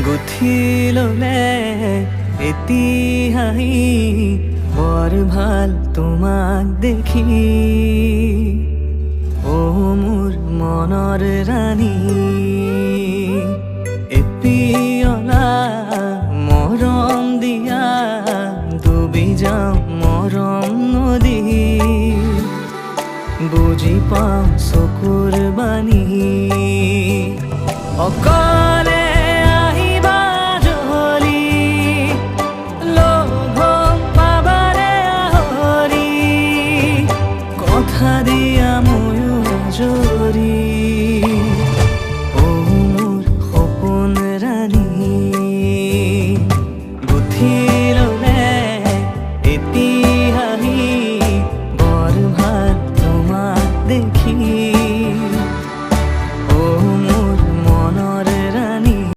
গুঠি ললে এতি হাঁহি বৰ ভাল তোমাক দেখি। অ মোৰ মনৰ ৰাণী, এপিয়লা মৰম দিয়া ডুবি যাওঁ মৰম নদী। বুজি পাওঁ